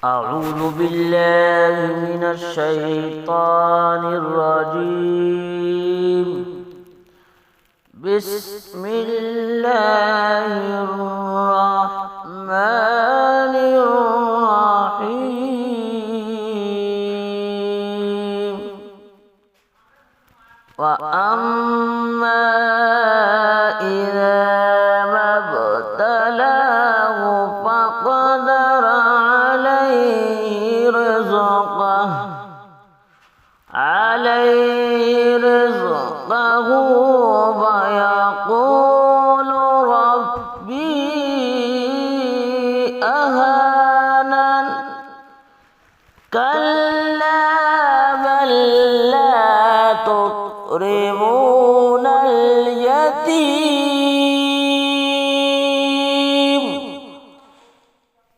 أعوذ بالله من الشيطان الرجيم. بسم الله الرحمن الرحيم. وأما إذا ما ابتلاه فقدر عليه رزقه فيقول ربي أهانن.